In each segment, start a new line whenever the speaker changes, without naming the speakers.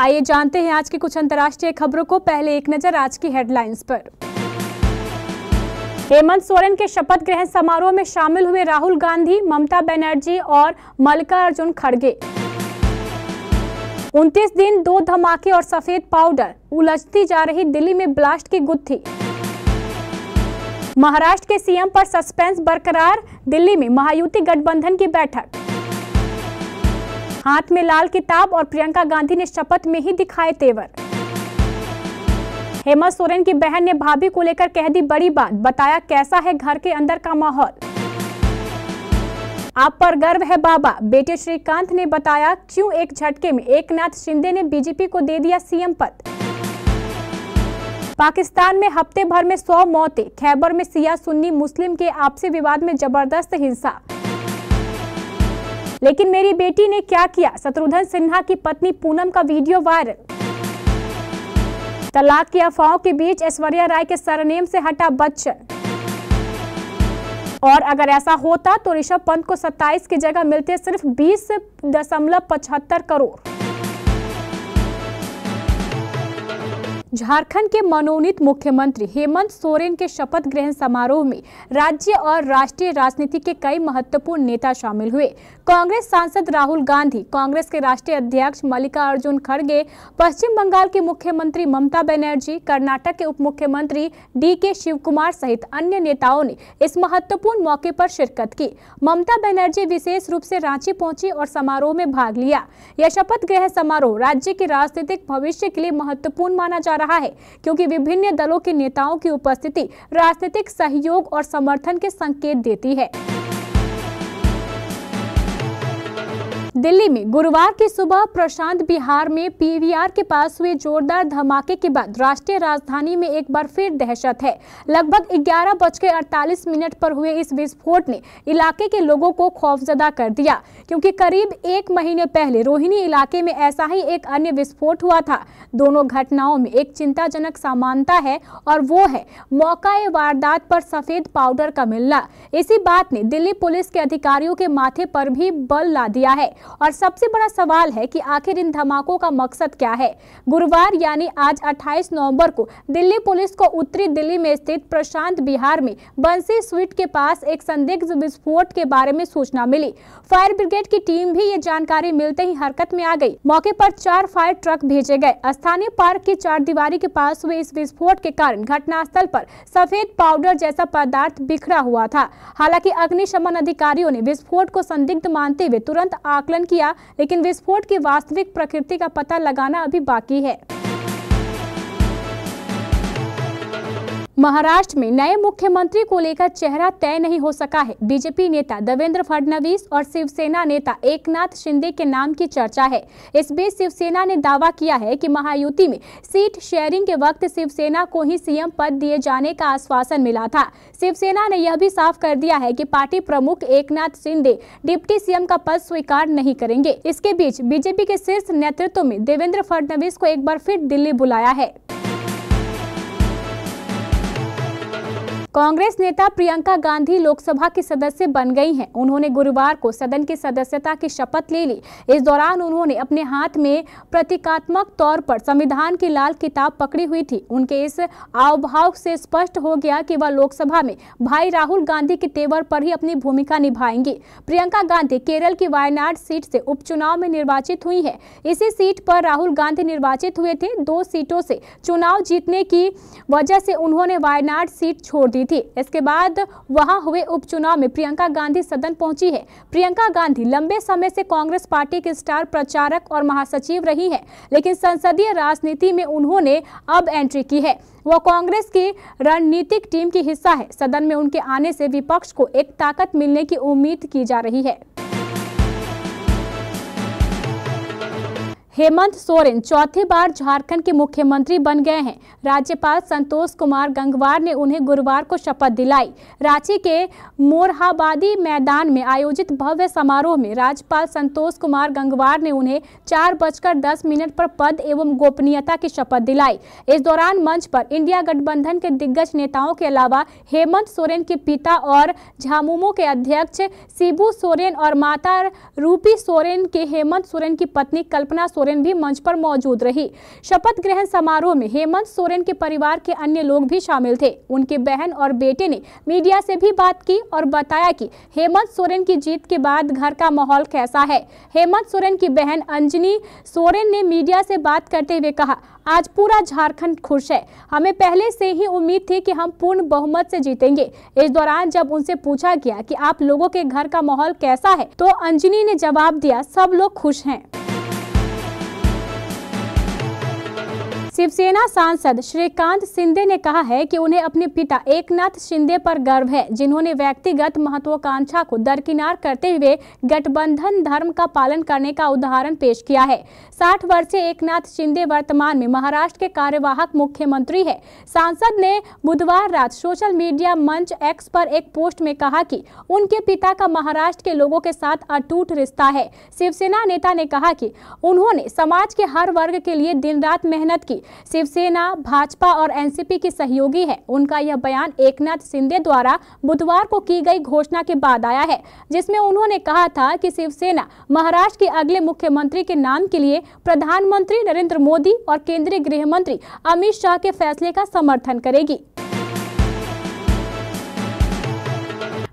आइए जानते हैं आज की कुछ अंतर्राष्ट्रीय खबरों को। पहले एक नजर आज की हेडलाइंस पर। हेमंत सोरेन के शपथ ग्रहण समारोह में शामिल हुए राहुल गांधी, ममता बनर्जी और मल्लिकार्जुन खड़गे। 29 दिन 2 धमाके और सफेद पाउडर, उलझती जा रही दिल्ली में ब्लास्ट की गुत्थी। महाराष्ट्र के सीएम पर सस्पेंस बरकरार, दिल्ली में महायुति गठबंधन की बैठक। हाथ में लाल किताब और प्रियंका गांधी ने शपथ में ही दिखाए तेवर। हेमंत सोरेन की बहन ने भाभी को लेकर कह दी बड़ी बात, बताया कैसा है घर के अंदर का माहौल। आप पर गर्व है बाबा, बेटे श्रीकांत ने बताया क्यों एक झटके में एकनाथ शिंदे ने बीजेपी को दे दिया सीएम पद। पाकिस्तान में हफ्ते भर में 100 मौतें, खैबर में शिया सुन्नी मुस्लिम के आपसी विवाद में जबरदस्त हिंसा। लेकिन मेरी बेटी ने क्या किया, शत्रुघ्न सिन्हा की पत्नी पूनम का वीडियो वायरल। तलाक की अफवाहों के बीच ऐश्वर्या राय के सरनेम से हटा बच्चन। और अगर ऐसा होता तो ऋषभ पंत को 27 की जगह मिलते सिर्फ 20.75 करोड़। झारखंड के मनोनीत मुख्यमंत्री हेमंत सोरेन के शपथ ग्रहण समारोह में राज्य और राष्ट्रीय राजनीति के कई महत्वपूर्ण नेता शामिल हुए। कांग्रेस सांसद राहुल गांधी, कांग्रेस के राष्ट्रीय अध्यक्ष मल्लिकार्जुन खड़गे, पश्चिम बंगाल के मुख्यमंत्री ममता बनर्जी, कर्नाटक के उप मुख्यमंत्री DK शिवकुमार सहित अन्य नेताओं ने इस महत्वपूर्ण मौके पर शिरकत की। ममता बनर्जी विशेष रूप से रांची पहुंची और समारोह में भाग लिया। यह शपथ ग्रहण समारोह राज्य के राजनीतिक भविष्य के लिए महत्वपूर्ण माना जा रहा है, क्योंकि विभिन्न दलों के नेताओं की उपस्थिति राजनीतिक सहयोग और समर्थन के संकेत देती है। दिल्ली में गुरुवार की सुबह प्रशांत विहार में PVR के पास हुए जोरदार धमाके के बाद राष्ट्रीय राजधानी में एक बार फिर दहशत है। लगभग 11:48 पर हुए इस विस्फोट ने इलाके के लोगों को खौफजदा कर दिया, क्योंकि करीब 1 महीने पहले रोहिणी इलाके में ऐसा ही एक अन्य विस्फोट हुआ था। दोनों घटनाओं में एक चिंताजनक समानता है और वो है मौका-ए वारदात पर सफेद पाउडर का मिलना। इसी बात ने दिल्ली पुलिस के अधिकारियों के माथे पर भी बल ला दिया है। और सबसे बड़ा सवाल है कि आखिर इन धमाकों का मकसद क्या है। गुरुवार यानी आज 28 नवंबर को दिल्ली पुलिस को उत्तरी दिल्ली में स्थित प्रशांत विहार में बंसी स्वीट के पास एक संदिग्ध विस्फोट के बारे में सूचना मिली। फायर ब्रिगेड की टीम भी ये जानकारी मिलते ही हरकत में आ गई। मौके पर 4 फायर ट्रक भेजे गए। स्थानीय पार्क की चारदीवारी के पास हुए इस विस्फोट के कारण घटनास्थल पर सफेद पाउडर जैसा पदार्थ बिखरा हुआ था। हालांकि अग्निशमन अधिकारियों ने विस्फोट को संदिग्ध मानते हुए तुरंत आकलन किया, लेकिन विस्फोट की वास्तविक प्रकृति का पता लगाना अभी बाकी है। महाराष्ट्र में नए मुख्यमंत्री को लेकर चेहरा तय नहीं हो सका है। बीजेपी नेता देवेंद्र फडणवीस और शिवसेना नेता एकनाथ शिंदे के नाम की चर्चा है। इस बीच शिवसेना ने दावा किया है कि महायुति में सीट शेयरिंग के वक्त शिवसेना को ही सीएम पद दिए जाने का आश्वासन मिला था। शिवसेना ने यह भी साफ कर दिया है कि पार्टी प्रमुख एकनाथ शिंदे डिप्टी सीएम का पद स्वीकार नहीं करेंगे। इसके बीच बीजेपी के शीर्ष नेतृत्व में देवेंद्र फडणवीस को एक बार फिर दिल्ली बुलाया है। कांग्रेस नेता प्रियंका गांधी लोकसभा की सदस्य बन गई हैं। उन्होंने गुरुवार को सदन की सदस्यता की शपथ ले ली। इस दौरान उन्होंने अपने हाथ में प्रतीकात्मक तौर पर संविधान की लाल किताब पकड़ी हुई थी। उनके इस हाव-भाव से स्पष्ट हो गया कि वह लोकसभा में भाई राहुल गांधी के तेवर पर ही अपनी भूमिका निभाएंगी। प्रियंका गांधी केरल की वायनाड सीट से उपचुनाव में निर्वाचित हुई है। इसी सीट पर राहुल गांधी निर्वाचित हुए थे। 2 सीटों से चुनाव जीतने की वजह से उन्होंने वायनाड सीट छोड़ दी थी। इसके बाद वहां हुए उपचुनाव में प्रियंका गांधी सदन पहुंची है। प्रियंका गांधी लंबे समय से कांग्रेस पार्टी की स्टार प्रचारक और महासचिव रही हैं, लेकिन संसदीय राजनीति में उन्होंने अब एंट्री की है। वह कांग्रेस की रणनीतिक टीम की हिस्सा है। सदन में उनके आने से विपक्ष को एक ताकत मिलने की उम्मीद की जा रही है। हेमंत सोरेन चौथी बार झारखंड के मुख्यमंत्री बन गए हैं। राज्यपाल संतोष कुमार गंगवार ने उन्हें गुरुवार को शपथ दिलाई। रांची के मोरहाबादी मैदान में आयोजित भव्य समारोह में राज्यपाल संतोष कुमार गंगवार ने उन्हें 4:10 पर पद एवं गोपनीयता की शपथ दिलाई। इस दौरान मंच पर इंडिया गठबंधन के दिग्गज नेताओं के अलावा हेमंत सोरेन के पिता और झामुमो के अध्यक्ष शिबू सोरेन और माता रूपी सोरेन के हेमंत सोरेन की पत्नी कल्पना सोरेन सोरेन भी मंच पर मौजूद रही। शपथ ग्रहण समारोह में हेमंत सोरेन के परिवार के अन्य लोग भी शामिल थे। उनके बहन और बेटे ने मीडिया से भी बात की और बताया कि हेमंत सोरेन की जीत के बाद घर का माहौल कैसा है। हेमंत सोरेन की बहन अंजनी सोरेन ने मीडिया से बात करते हुए कहा, आज पूरा झारखंड खुश है। हमें पहले से ही उम्मीद थी कि हम पूर्ण बहुमत से जीतेंगे। इस दौरान जब उनसे पूछा गया कि आप लोगों के घर का माहौल कैसा है, तो अंजनी ने जवाब दिया, सब लोग खुश हैं। शिवसेना सांसद श्रीकांत शिंदे ने कहा है कि उन्हें अपने पिता एकनाथ शिंदे पर गर्व है, जिन्होंने व्यक्तिगत महत्वाकांक्षा को दरकिनार करते हुए गठबंधन धर्म का पालन करने का उदाहरण पेश किया है। 60 वर्षीय एकनाथ शिंदे वर्तमान में महाराष्ट्र के कार्यवाहक मुख्यमंत्री है। सांसद ने बुधवार रात सोशल मीडिया मंच एक्स पर एक पोस्ट में कहा कि उनके पिता का महाराष्ट्र के लोगों के साथ अटूट रिश्ता है। शिवसेना नेता ने कहा कि उन्होंने समाज के हर वर्ग के लिए दिन रात मेहनत की। शिवसेना, भाजपा और एनसीपी की सहयोगी है। उनका यह बयान एकनाथ शिंदे द्वारा बुधवार को की गई घोषणा के बाद आया है, जिसमें उन्होंने कहा था कि शिवसेना महाराष्ट्र के अगले मुख्यमंत्री के नाम के लिए प्रधानमंत्री नरेंद्र मोदी और केंद्रीय गृह मंत्री अमित शाह के फैसले का समर्थन करेगी।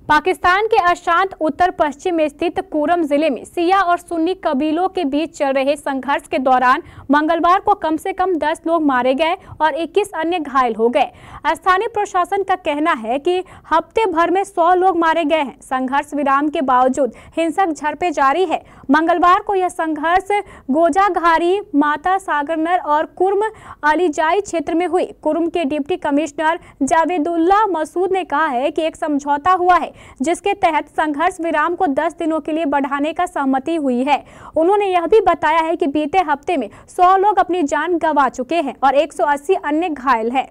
पाकिस्तान के अशांत उत्तर पश्चिम में स्थित कुरम जिले में शिया और सुन्नी कबीलों के बीच चल रहे संघर्ष के दौरान मंगलवार को कम से कम 10 लोग मारे गए और 21 अन्य घायल हो गए। स्थानीय प्रशासन का कहना है कि हफ्ते भर में 100 लोग मारे गए हैं। संघर्ष विराम के बावजूद हिंसक झड़पें जारी है। मंगलवार को यह संघर्ष गोजाघारी, माता सागरनर और कुर्म अलीजाई क्षेत्र में हुई। कुर्म के डिप्टी कमिश्नर जावेदुल्लाह मसूद ने कहा है कि एक समझौता हुआ है, जिसके तहत संघर्ष विराम को 10 दिनों के लिए बढ़ाने का सहमति हुई है। उन्होंने यह भी बताया है कि बीते हफ्ते में 100 लोग अपनी जान गंवा चुके हैं और 180 अन्य घायल हैं।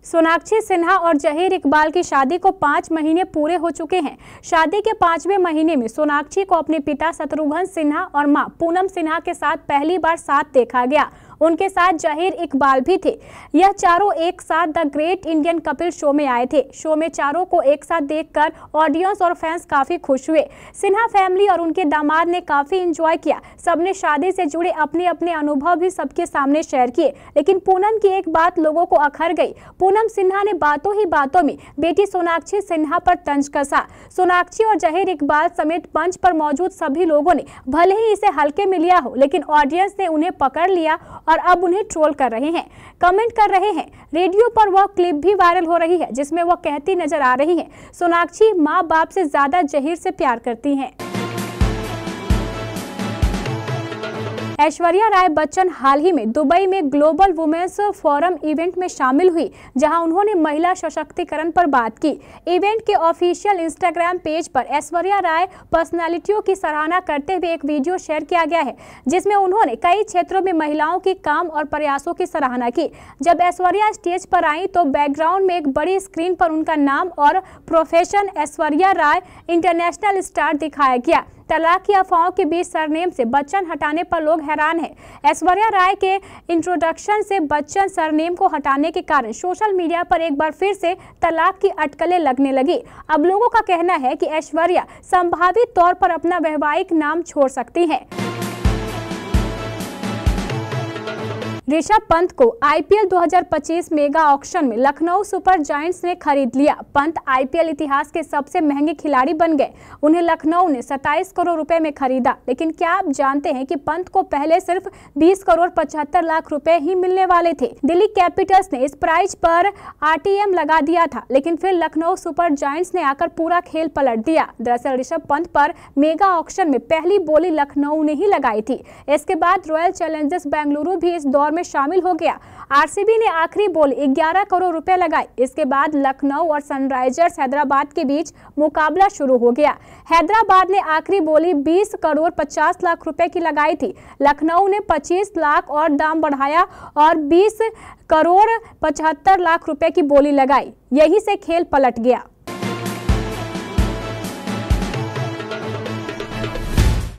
सोनाक्षी सिन्हा और जहीर इकबाल की शादी को 5 महीने पूरे हो चुके हैं। शादी के 5वें महीने में सोनाक्षी को अपने पिता शत्रुघ्न सिन्हा और मां पूनम सिन्हा के साथ पहली बार साथ देखा गया। उनके साथ जहीर इकबाल भी थे। यह चारों एक साथ the great Indian Kapil show में आए थे। शो में चारों को एक साथ देखकर ऑडियंस और फैंस काफी खुश हुए। सिन्हा फैमिली और उनके दामाद ने काफी एंजॉय किया। सबने शादी से जुड़े अपने अपने अनुभव भी सबके सामने शेयर किए। लेकिन पूनम की एक बात लोगों को अखर गई। पूनम सिन्हा ने बातों ही बातों में बेटी सोनाक्षी सिन्हा पर तंज कसा। सोनाक्षी और जहीर इकबाल समेत मंच पर मौजूद सभी लोगों ने भले ही इसे हल्के में लिया हो, लेकिन ऑडियंस ने उन्हें पकड़ लिया और अब उन्हें ट्रोल कर रहे हैं, कमेंट कर रहे हैं। रेडियो पर वह क्लिप भी वायरल हो रही है, जिसमें वह कहती नजर आ रही है, सोनाक्षी माँ बाप से ज्यादा जहीर से प्यार करती हैं। ऐश्वर्या राय बच्चन हाल ही में दुबई में ग्लोबल वुमेन्स फोरम इवेंट में शामिल हुई, जहां उन्होंने महिला सशक्तिकरण पर बात की। इवेंट के ऑफिशियल इंस्टाग्राम पेज पर ऐश्वर्या राय पर्सनालिटियों की सराहना करते हुए एक वीडियो शेयर किया गया है, जिसमें उन्होंने कई क्षेत्रों में महिलाओं के काम और प्रयासों की सराहना की। जब ऐश्वर्या स्टेज पर आई तो बैकग्राउंड में एक बड़ी स्क्रीन पर उनका नाम और profession Aishwarya Rai international star दिखाया गया। तलाक की अफवाहों के बीच सरनेम से बच्चन हटाने पर लोग हैरान हैं। ऐश्वर्या राय के इंट्रोडक्शन से बच्चन सरनेम को हटाने के कारण सोशल मीडिया पर एक बार फिर से तलाक की अटकलें लगने लगी। अब लोगों का कहना है कि ऐश्वर्या संभावित तौर पर अपना वैवाहिक नाम छोड़ सकती हैं। ऋषभ पंत को आईपीएल 2025 मेगा ऑक्शन में लखनऊ सुपर जायंट्स ने खरीद लिया। पंत आईपीएल इतिहास के सबसे महंगे खिलाड़ी बन गए। उन्हें लखनऊ ने 27 करोड़ रुपए में खरीदा। लेकिन क्या आप जानते हैं कि पंत को पहले सिर्फ 20 करोड़ 75 लाख रुपए ही मिलने वाले थे। दिल्ली कैपिटल्स ने इस प्राइस पर आरटीएम लगा दिया था, लेकिन फिर लखनऊ सुपर जायंट्स ने आकर पूरा खेल पलट दिया। दरअसल ऋषभ पंत पर मेगा ऑक्शन में पहली बोली लखनऊ ने ही लगाई थी। इसके बाद रॉयल चैलेंजर्स बेंगलुरु भी इस दौर में शामिल हो गया। आरसीबी ने आखिरी बोली 11 करोड़ रुपए लगाए। इसके बाद लखनऊ और सनराइजर्स हैदराबाद के बीच मुकाबला शुरू हो गया। हैदराबाद ने आखिरी बोली 20 करोड़ 50 लाख रुपए की लगाई थी। लखनऊ ने 25 लाख और दाम बढ़ाया और 20 करोड़ 75 लाख रुपए की बोली लगाई। यही से खेल पलट गया।